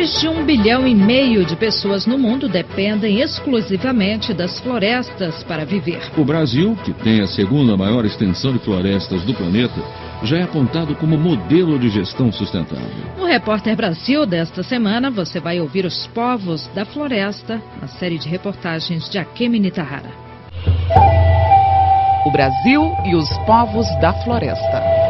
Mais de 1,5 bilhão de pessoas no mundo dependem exclusivamente das florestas para viver. O Brasil, que tem a segunda maior extensão de florestas do planeta, já é apontado como modelo de gestão sustentável. No Repórter Brasil desta semana, você vai ouvir os povos da floresta, na série de reportagens de Akemi Nitahara. O Brasil e os povos da floresta.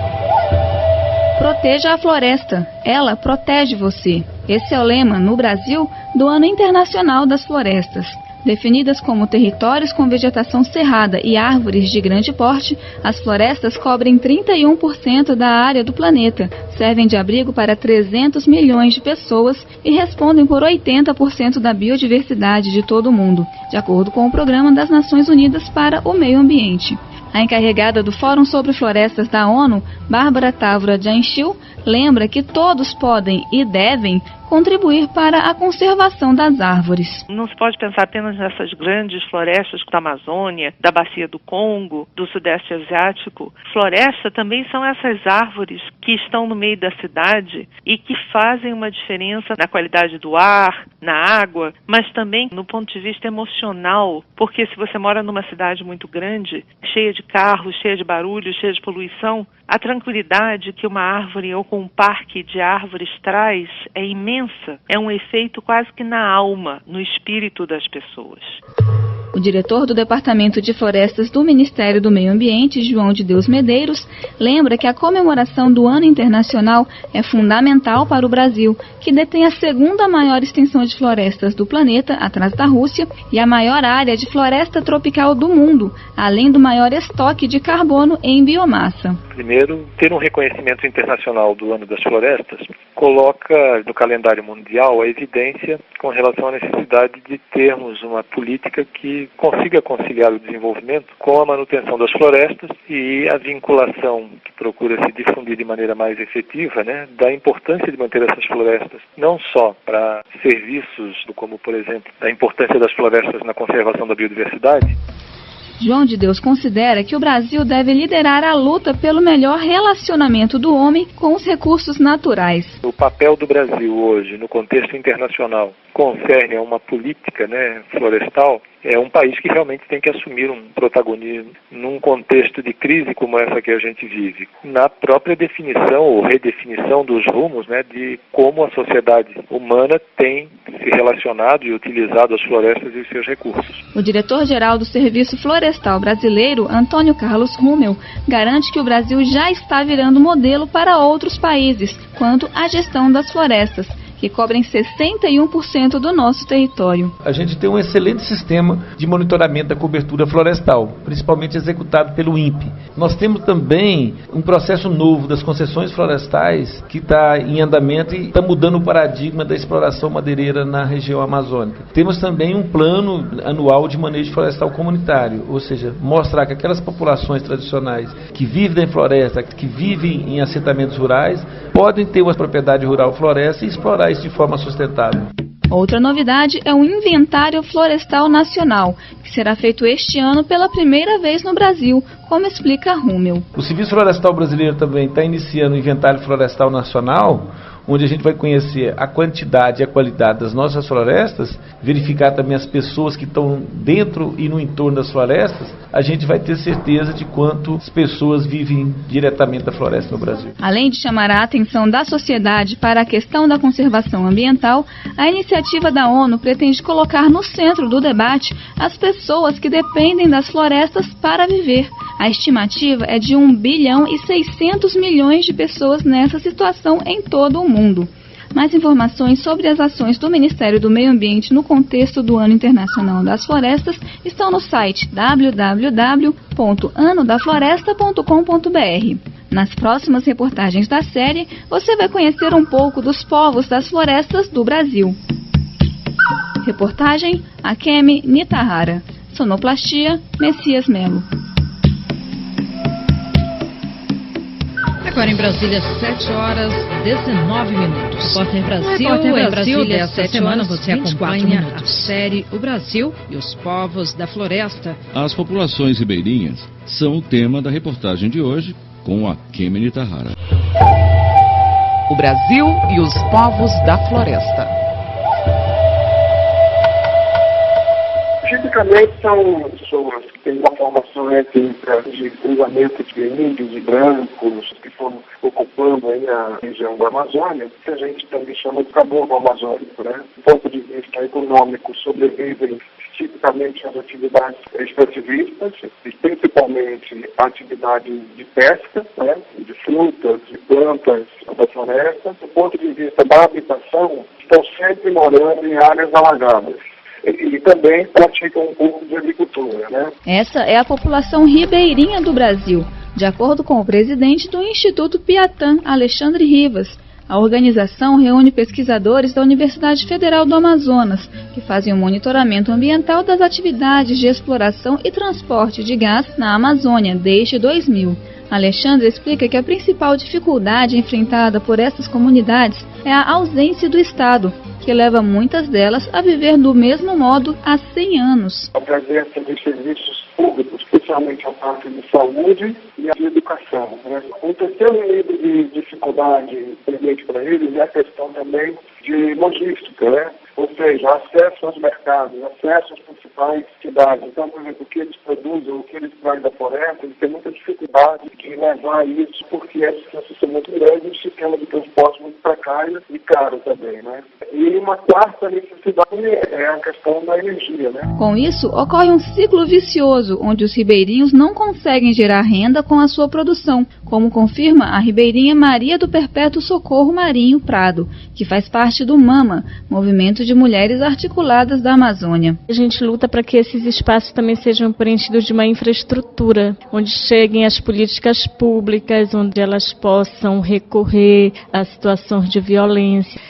Proteja a floresta, ela protege você. Esse é o lema, no Brasil, do Ano Internacional das Florestas. Definidas como territórios com vegetação cerrada e árvores de grande porte, as florestas cobrem 31% da área do planeta, servem de abrigo para 300 milhões de pessoas e respondem por 80% da biodiversidade de todo o mundo, de acordo com o Programa das Nações Unidas para o Meio Ambiente. A encarregada do Fórum sobre Florestas da ONU, Bárbara Távora Janchil, lembra que todos podem e devem contribuir para a conservação das árvores. Não se pode pensar apenas nessas grandes florestas da Amazônia, da Bacia do Congo, do Sudeste Asiático. Floresta também são essas árvores que estão no meio da cidade e que fazem uma diferença na qualidade do ar, na água, mas também no ponto de vista emocional, porque se você mora numa cidade muito grande, cheia de carros, cheia de barulho, cheia de poluição, a tranquilidade que uma árvore ou com um parque de árvores traz é imensa. É um efeito quase que na alma, no espírito das pessoas. O diretor do Departamento de Florestas do Ministério do Meio Ambiente, João de Deus Medeiros, lembra que a comemoração do Ano Internacional é fundamental para o Brasil, que detém a segunda maior extensão de florestas do planeta, atrás da Rússia, e a maior área de floresta tropical do mundo, além do maior estoque de carbono em biomassa. Primeiro, ter um reconhecimento internacional do Ano das Florestas coloca no calendário mundial a evidência com relação à necessidade de termos uma política que consiga conciliar o desenvolvimento com a manutenção das florestas e a vinculação que procura se difundir de maneira mais efetiva, da importância de manter essas florestas, não só para serviços como, por exemplo, a importância das florestas na conservação da biodiversidade. João de Deus considera que o Brasil deve liderar a luta pelo melhor relacionamento do homem com os recursos naturais. O papel do Brasil hoje, no contexto internacional, concerne a uma política florestal, é um país que realmente tem que assumir um protagonismo num contexto de crise como essa que a gente vive, na própria definição ou redefinição dos rumos de como a sociedade humana tem se relacionado e utilizado as florestas e os seus recursos. O diretor-geral do Serviço Florestal Brasileiro, Antônio Carlos Rummel, garante que o Brasil já está virando modelo para outros países quanto à gestão das florestas, que cobrem 61% do nosso território. A gente tem um excelente sistema de monitoramento da cobertura florestal, principalmente executado pelo INPE. Nós temos também um processo novo das concessões florestais que está em andamento e está mudando o paradigma da exploração madeireira na região amazônica. Temos também um plano anual de manejo florestal comunitário, ou seja, mostrar que aquelas populações tradicionais que vivem em floresta, que vivem em assentamentos rurais, podem ter uma propriedade rural floresta e explorar isso de forma sustentável. Outra novidade é o Inventário Florestal Nacional, que será feito este ano pela primeira vez no Brasil, como explica Rummel. O Serviço Florestal Brasileiro também está iniciando o Inventário Florestal Nacional, onde a gente vai conhecer a quantidade e a qualidade das nossas florestas, verificar também as pessoas que estão dentro e no entorno das florestas, a gente vai ter certeza de quantas pessoas vivem diretamente da floresta no Brasil. Além de chamar a atenção da sociedade para a questão da conservação ambiental, a iniciativa da ONU pretende colocar no centro do debate as pessoas que dependem das florestas para viver. A estimativa é de 1,6 bilhão de pessoas nessa situação em todo o mundo. Mais informações sobre as ações do Ministério do Meio Ambiente no contexto do Ano Internacional das Florestas estão no site www.anodafloresta.com.br. Nas próximas reportagens da série, você vai conhecer um pouco dos povos das florestas do Brasil. Reportagem Akemi Nitahara. Sonoplastia Messias Melo. Agora em Brasília, 7h19. Repórter Brasil, Repórter Brasil desta semana você acompanha a minutos. série O Brasil e os povos da floresta. As populações ribeirinhas são o tema da reportagem de hoje com a Akemi Nitahara. O Brasil e os povos da floresta. Tipicamente são pessoas que têm uma formação étnica de cruzamento de índios e brancos que foram ocupando aí a região da Amazônia, que a gente também chama de caboclo amazônico, né? Do ponto de vista econômico, sobrevivem tipicamente as atividades extrativistas, e principalmente a atividade de pesca, né? De frutas, de plantas da floresta. Do ponto de vista da habitação, estão sempre morando em áreas alagadas. E também praticam um pouco de agricultura, né? Essa é a população ribeirinha do Brasil, de acordo com o presidente do Instituto Piatã, Alexandre Rivas. A organização reúne pesquisadores da Universidade Federal do Amazonas, que fazem o monitoramento ambiental das atividades de exploração e transporte de gás na Amazônia desde 2000. Alexandre explica que a principal dificuldade enfrentada por essas comunidades é a ausência do Estado, que leva muitas delas a viver do mesmo modo há 100 anos. A presença de serviços públicos, especialmente a parte de saúde e a de educação, né? Um terceiro nível de dificuldade presente para eles é a questão também de logística, né? Ou seja, acesso aos mercados, acesso às principais cidades. Então, por exemplo, o que eles produzem, o que eles trazem da floresta, eles têm muita dificuldade de levar isso, porque é um sistema muito grande, um sistema de transporte muito precário e caro também, né? E uma quarta necessidade é a questão da energia, né? Com isso, ocorre um ciclo vicioso, onde os ribeirinhos não conseguem gerar renda com a sua produção, como confirma a ribeirinha Maria do Perpétuo Socorro Marinho Prado, que faz parte do MAMA, Movimento de Mulheres Articuladas da Amazônia. A gente luta para que esses espaços também sejam preenchidos de uma infraestrutura, onde cheguem as políticas públicas, onde elas possam recorrer a situações de violência.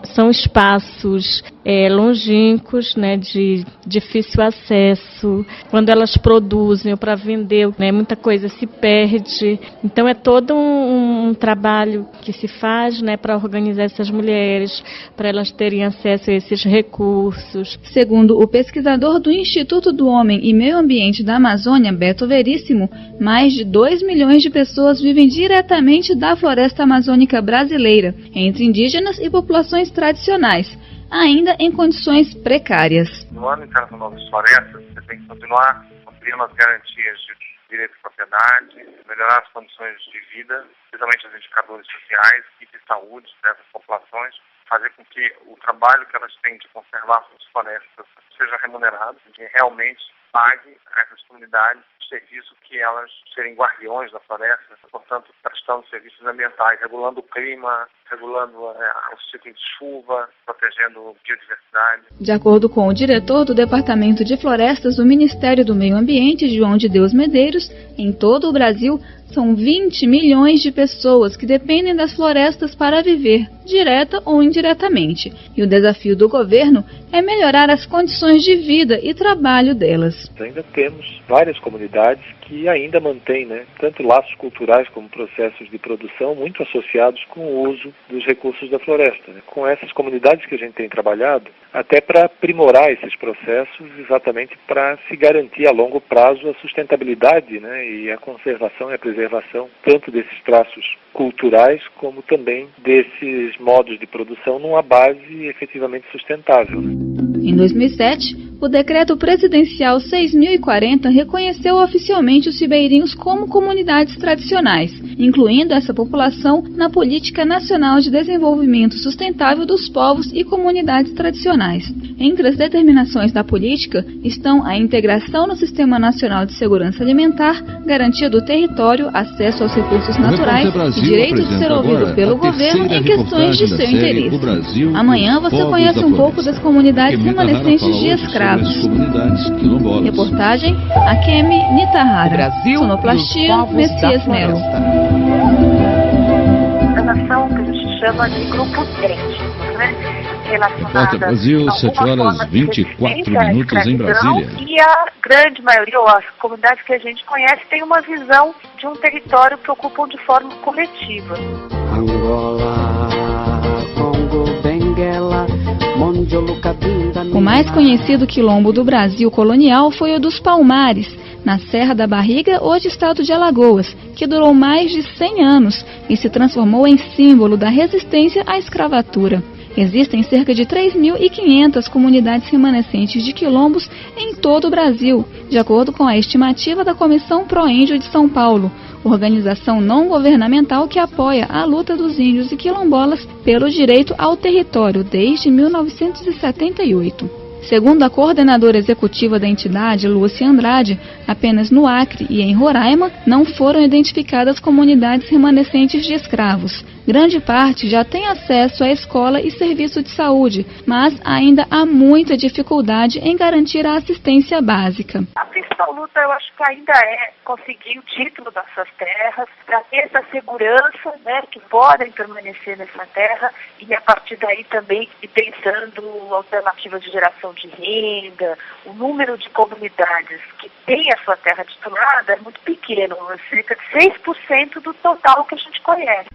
São espaços longínquos, né, de difícil acesso. Quando elas produzem ou para vender, né, muita coisa se perde. Então é todo um trabalho que se faz, né, para organizar essas mulheres, para elas terem acesso a esses recursos. Segundo o pesquisador do Instituto do Homem e Meio Ambiente da Amazônia, Beto Veríssimo, mais de 2 milhões de pessoas vivem diretamente da floresta amazônica brasileira, entre indígenas e populações tradicionais, ainda em condições precárias. No Ano Internacional das Florestas, você tem que continuar cumprindo as garantias de direito de propriedade, melhorar as condições de vida, especialmente os indicadores sociais e de saúde dessas populações, fazer com que o trabalho que elas têm de conservar suas florestas seja remunerado, que realmente pague a essas comunidades o serviço que elas serem guardiões da floresta, portanto, prestando serviços ambientais, regulando o clima, regulando os ciclos de chuva, protegendo biodiversidade. De acordo com o diretor do Departamento de Florestas do Ministério do Meio Ambiente, João de Deus Medeiros, em todo o Brasil, são 20 milhões de pessoas que dependem das florestas para viver, direta ou indiretamente. E o desafio do governo é melhorar as condições de vida e trabalho delas. Ainda temos várias comunidades que ainda mantêm, tanto laços culturais como processos de produção muito associados com o uso dos recursos da floresta. Com essas comunidades que a gente tem trabalhado, até para aprimorar esses processos, exatamente para se garantir a longo prazo a sustentabilidade, e a conservação e a preservação tanto desses traços culturais como também desses modos de produção numa base efetivamente sustentável. Em 2007, o Decreto Presidencial 6.040 reconheceu oficialmente os ribeirinhos como comunidades tradicionais, incluindo essa população na Política Nacional de Desenvolvimento Sustentável dos Povos e Comunidades Tradicionais. Entre as determinações da política estão a integração no Sistema Nacional de Segurança Alimentar, garantia do território, acesso aos recursos naturais e direito de ser ouvido pelo governo em questões de seu interesse. Amanhã você conhece um pouco das comunidades remanescentes de escravos. Reportagem Akemi Nitahara. Brasil, Sonoplastia Messias Melo. A nação que a gente chama de grupo étnico, Repórter Brasil, 7 horas 24 minutos em Brasília. E a grande maioria, ou as comunidades que a gente conhece, tem uma visão de um território que ocupam de forma coletiva. Angola, Congo, Benguela, O mais conhecido quilombo do Brasil colonial foi o dos Palmares, na Serra da Barriga, hoje estado de Alagoas, que durou mais de 100 anos e se transformou em símbolo da resistência à escravatura. Existem cerca de 3.500 comunidades remanescentes de quilombos em todo o Brasil, de acordo com a estimativa da Comissão Pró-Índio de São Paulo, organização não governamental que apoia a luta dos índios e quilombolas pelo direito ao território desde 1978. Segundo a coordenadora executiva da entidade, Lúcia Andrade, apenas no Acre e em Roraima não foram identificadas comunidades remanescentes de escravos. Grande parte já tem acesso à escola e serviço de saúde, mas ainda há muita dificuldade em garantir a assistência básica. A principal luta, eu acho que ainda é conseguir o título das suas terras, para ter essa segurança, né, que podem permanecer nessa terra e a partir daí também ir pensando alternativas de geração de renda. O número de comunidades que tem a sua terra titulada é muito pequeno, cerca de 6% do total que a gente conhece.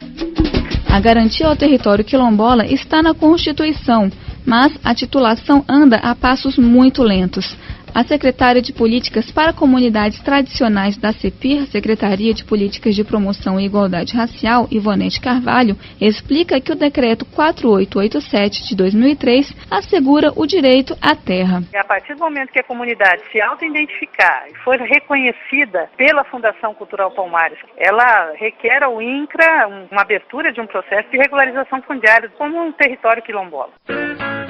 A garantia ao território quilombola está na Constituição, mas a titulação anda a passos muito lentos. A secretária de Políticas para Comunidades Tradicionais da CEPIR, Secretaria de Políticas de Promoção e Igualdade Racial, Ivonete Carvalho, explica que o decreto 4887 de 2003 assegura o direito à terra. A partir do momento que a comunidade se auto-identificar e for reconhecida pela Fundação Cultural Palmares, ela requer ao INCRA uma abertura de um processo de regularização fundiária como um território quilombola.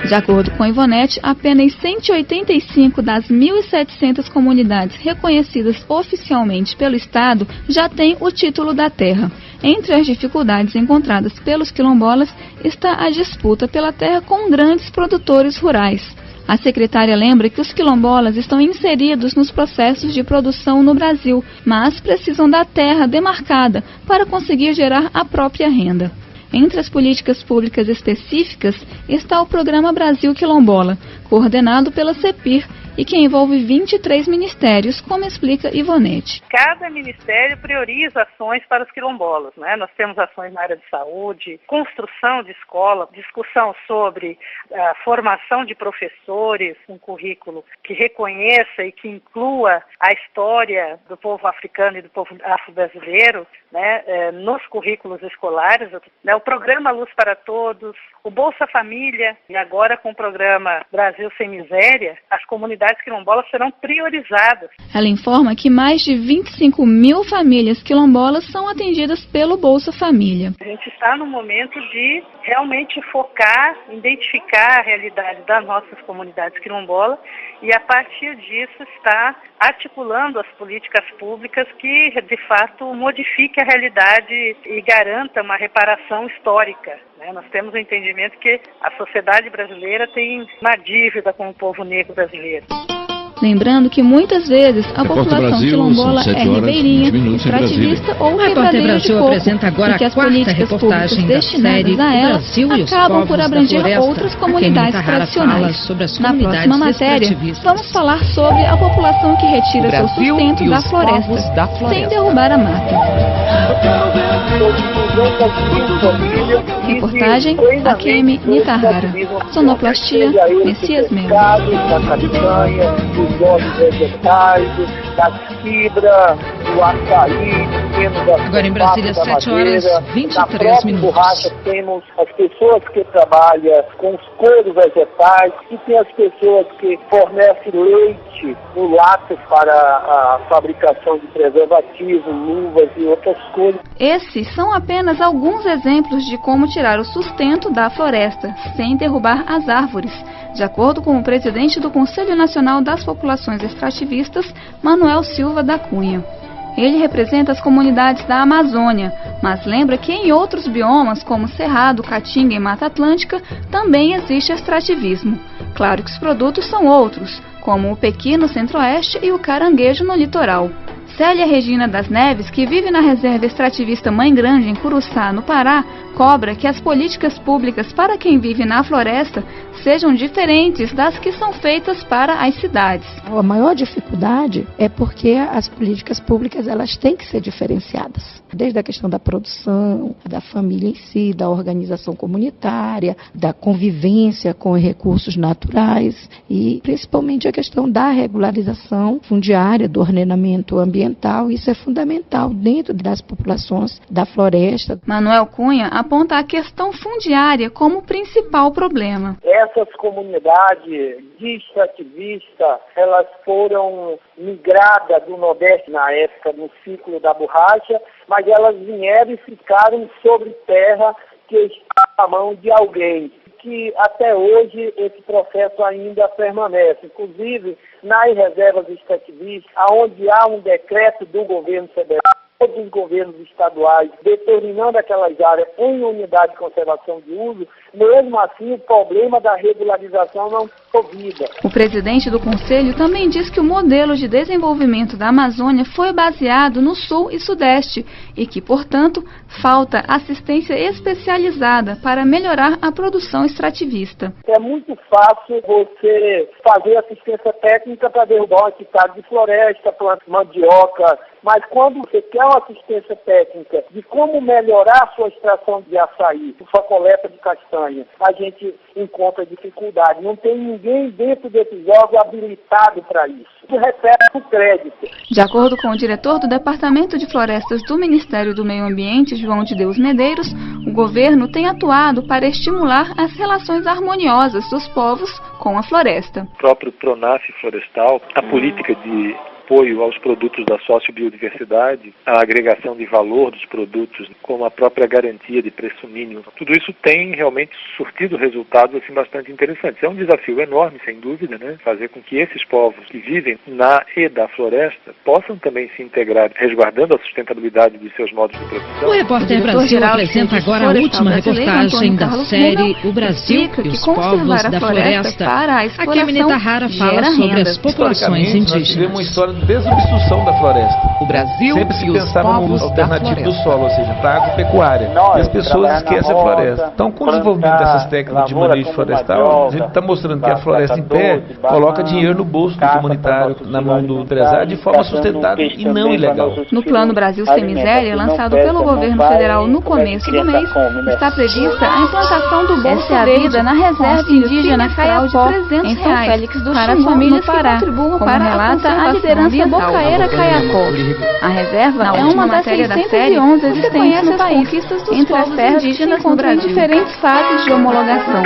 De acordo com a Ivonete, apenas 185 das 1.700 comunidades reconhecidas oficialmente pelo Estado já têm o título da terra. Entre as dificuldades encontradas pelos quilombolas está a disputa pela terra com grandes produtores rurais. A secretária lembra que os quilombolas estão inseridos nos processos de produção no Brasil, mas precisam da terra demarcada para conseguir gerar a própria renda. Entre as políticas públicas específicas está o Programa Brasil Quilombola, coordenado pela CEPIR e que envolve 23 ministérios, como explica Ivonete. Cada ministério prioriza ações para os quilombolas, né? Nós temos ações na área de saúde, construção de escola, discussão sobre a formação de professores, um currículo que reconheça e que inclua a história do povo africano e do povo afro-brasileiro, né? Nos currículos escolares, né? O programa Luz para Todos, o Bolsa Família e agora com o programa Brasil Sem Miséria, as comunidades quilombolas serão priorizadas. Ela informa que mais de 25 mil famílias quilombolas são atendidas pelo Bolsa Família. A gente está no momento de realmente focar, identificar a realidade das nossas comunidades quilombolas e a partir disso está articulando as políticas públicas que de fato modifiquem a realidade e garanta uma reparação histórica. Nós temos o entendimento que a sociedade brasileira tem uma dívida com o povo negro brasileiro. Lembrando que muitas vezes a população quilombola é ribeirinha, extrativista ou quebradeira de coco, e que as políticas públicas destinadas a ela acabam por abranger outras comunidades tradicionais. Na próxima matéria, vamos falar sobre a população que retira seu sustento da floresta, sem derrubar a mata. Reportagem Akemi Nitahara. Sonoplastia Messias Melo. Dos óleos vegetais, da fibra, do açaí, agora em Brasília, 7 horas 23 minutos. Borracha, temos as pessoas que trabalham com os couros vegetais e tem as pessoas que fornecem leite no látex para a fabricação de preservativos, luvas e outras coisas. Esses são apenas alguns exemplos de como tirar o sustento da floresta, sem derrubar as árvores, de acordo com o presidente do Conselho Nacional das Populações Extrativistas, Manuel Silva da Cunha. Ele representa as comunidades da Amazônia, mas lembra que em outros biomas, como Cerrado, Caatinga e Mata Atlântica, também existe extrativismo. Claro que os produtos são outros, como o pequi no centro-oeste e o caranguejo no litoral. Célia Regina das Neves, que vive na reserva extrativista Mãe Grande, em Curuçá, no Pará, cobra que as políticas públicas para quem vive na floresta sejam diferentes das que são feitas para as cidades. A maior dificuldade é porque as políticas públicas elas têm que ser diferenciadas. desde a questão da produção, da família em si, da organização comunitária, da convivência com os recursos naturais e principalmente a questão da regularização fundiária, do ordenamento ambiental. Isso é fundamental dentro das populações da floresta. Manuel Cunha aponta a questão fundiária como principal problema. Essas comunidades de extrativistas, elas foram migradas do Nordeste na época, no ciclo da borracha, mas elas vieram e ficaram sobre terra que está na mão de alguém, que até hoje esse processo ainda permanece. Inclusive, nas reservas extrativistas, onde há um decreto do governo federal, todos os governos estaduais determinando aquelas áreas em unidade de conservação de uso, mesmo assim o problema da regularização não é resolvido. O presidente do Conselho também diz que o modelo de desenvolvimento da Amazônia foi baseado no Sul e Sudeste e que, portanto, falta assistência especializada para melhorar a produção extrativista. É muito fácil você fazer assistência técnica para derrubar um hectare de floresta, planta mandioca, mas quando você quer uma assistência técnica de como melhorar a sua extração de açaí, sua coleta de castanha, a gente encontra dificuldade. Não tem ninguém dentro desses órgãos habilitado para isso. Isso repete o crédito. De acordo com o diretor do Departamento de Florestas do Ministério do Meio Ambiente, João de Deus Medeiros, o governo tem atuado para estimular as relações harmoniosas dos povos com a floresta. O próprio Pronaf Florestal, a política de apoio aos produtos da sociobiodiversidade, a agregação de valor dos produtos, como a própria garantia de preço mínimo. Tudo isso tem realmente surtido resultados assim, bastante interessantes. É um desafio enorme, sem dúvida, né? Fazer com que esses povos que vivem na e da floresta possam também se integrar, resguardando a sustentabilidade de seus modos de produção. O Repórter Brasil apresenta agora a última reportagem da série O Brasil e os Povos da Floresta. A Keminita Hara fala sobre as populações indígenas. Desobstrução da floresta. O Brasil sempre se e os pensava povos no da alternativo do floresta. solo, ou seja, para a agropecuária. E as pessoas esquecem a floresta. Então, com o desenvolvimento dessas técnicas de manejo florestal, a gente está mostrando que a floresta em pé coloca dinheiro no bolso do comunitário, na mão do empresário, de forma sustentável e não ilegal. No Plano Brasil Sem Miséria, lançado pelo governo federal no começo do mês, está prevista a implantação do Bolsa Vida na reserva indígena Caiapó, em São Félix do para as famílias que contribuam para relata a liderança Bocaeira Caiapó. A reserva é uma das 611 existentes no país, entre as terras indígenas em diferentes fases de homologação.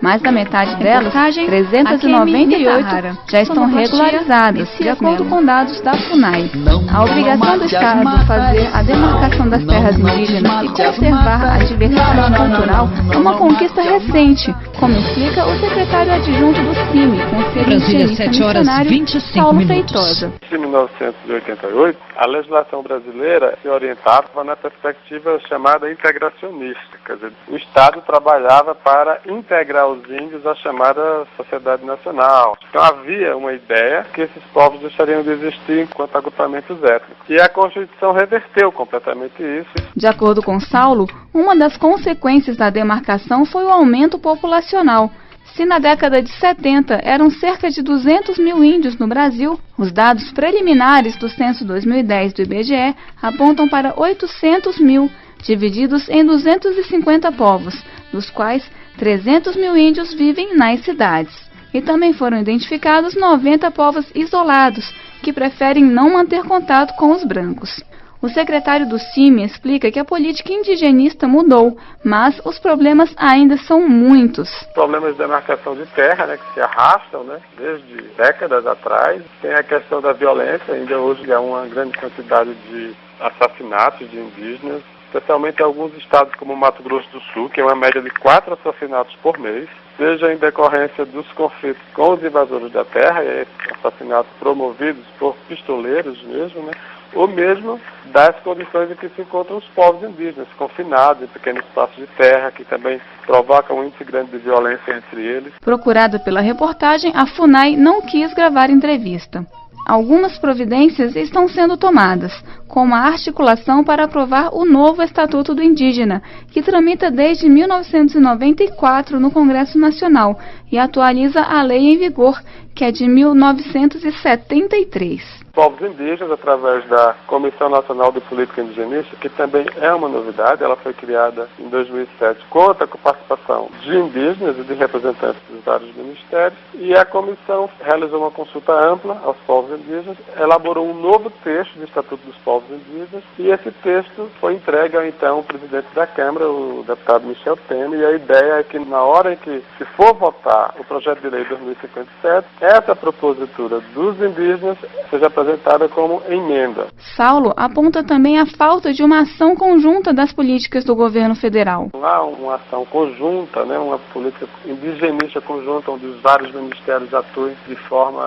Mais da metade delas, 398, já estão regularizadas, de acordo com dados da FUNAI. A obrigação do Estado de fazer a demarcação das terras indígenas e conservar a diversidade cultural é uma conquista recente, como explica o secretário adjunto do CIMI, Conselho Indigenista Missionário, Paulo Feitosa. Em 1988, a legislação brasileira se orientava na perspectiva chamada integracionista, quer dizer, o Estado trabalhava para integrar os índios à chamada sociedade nacional. Então havia uma ideia que esses povos deixariam de existir enquanto agrupamentos étnicos. E a Constituição reverteu completamente isso. De acordo com Saulo, uma das consequências da demarcação foi o aumento populacional. Se na década de 70 eram cerca de 200 mil índios no Brasil, os dados preliminares do censo 2010 do IBGE apontam para 800 mil, divididos em 250 povos, dos quais 300 mil índios vivem nas cidades. E também foram identificados 90 povos isolados, que preferem não manter contato com os brancos. O secretário do CIMI explica que a política indigenista mudou, mas os problemas ainda são muitos. Problemas de demarcação de terra, que se arrastam, desde décadas atrás. Tem a questão da violência, ainda hoje há uma grande quantidade de assassinatos de indígenas, especialmente em alguns estados como Mato Grosso do Sul, que é uma média de 4 assassinatos por mês, seja em decorrência dos conflitos com os invasores da terra, e assassinatos promovidos por pistoleiros mesmo, ou mesmo das condições em que se encontram os povos indígenas, confinados em pequenos espaços de terra, que também provocam um índice grande de violência entre eles. Procurada pela reportagem, a FUNAI não quis gravar entrevista. Algumas providências estão sendo tomadas, como a articulação para aprovar o novo Estatuto do Indígena, que tramita desde 1994 no Congresso Nacional e atualiza a lei em vigor, que é de 1973. Povos indígenas, através da Comissão Nacional de Política Indigenista, que também é uma novidade, ela foi criada em 2007, conta com a participação de indígenas e de representantes dos vários ministérios, e a comissão realizou uma consulta ampla aos povos indígenas, elaborou um novo texto do Estatuto dos Povos Indígenas, e esse texto foi entregue ao então presidente da Câmara, o deputado Michel Temer, e a ideia é que na hora em que se for votar o projeto de lei 2057, essa propositura dos indígenas seja apresentada como emenda. Saulo aponta também a falta de uma ação conjunta das políticas do governo federal. Não há uma ação conjunta, uma política indigenista conjunta, onde os vários ministérios atuem de forma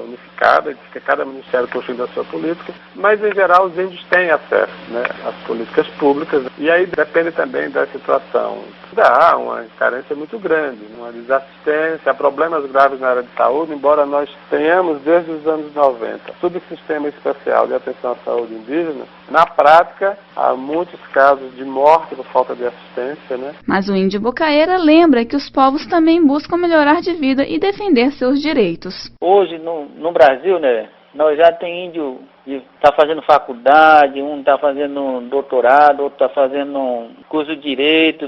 unificada, que cada ministério construindo a sua política, mas em geral os índios têm acesso às políticas públicas, e aí depende também da situação. Há uma carência muito grande, uma desassistência, há problemas graves na área de saúde, embora nós tenhamos desde os anos 90 subsistema especial de atenção à saúde indígena, na prática há muitos casos de morte por falta de assistência. Mas o índio Bocaeira lembra que os povos também buscam melhorar de vida e defender seus direitos. Hoje no Brasil, nós já tem índio que está fazendo faculdade, um está fazendo doutorado, outro está fazendo curso de direito,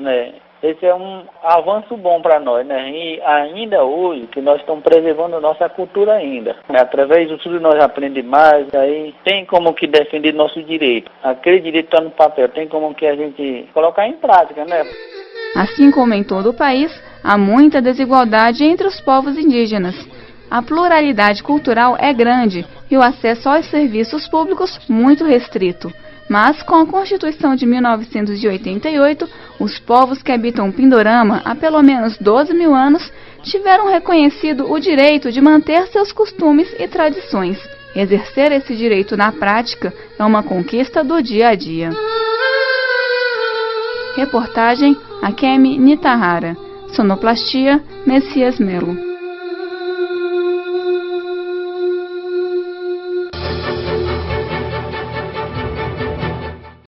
Esse é um avanço bom para nós, E ainda hoje, que nós estamos preservando a nossa cultura ainda. Através do estudo nós aprendemos mais, aí tem como que defender nosso direito. Aquele direito está no papel, tem como que a gente colocar em prática, Assim como em todo o país, há muita desigualdade entre os povos indígenas. A pluralidade cultural é grande e o acesso aos serviços públicos muito restrito. Mas, com a Constituição de 1988, os povos que habitam Pindorama há pelo menos 12 mil anos tiveram reconhecido o direito de manter seus costumes e tradições. Exercer esse direito na prática é uma conquista do dia a dia. Reportagem Akemi Nitahara. Sonoplastia Messias Melo.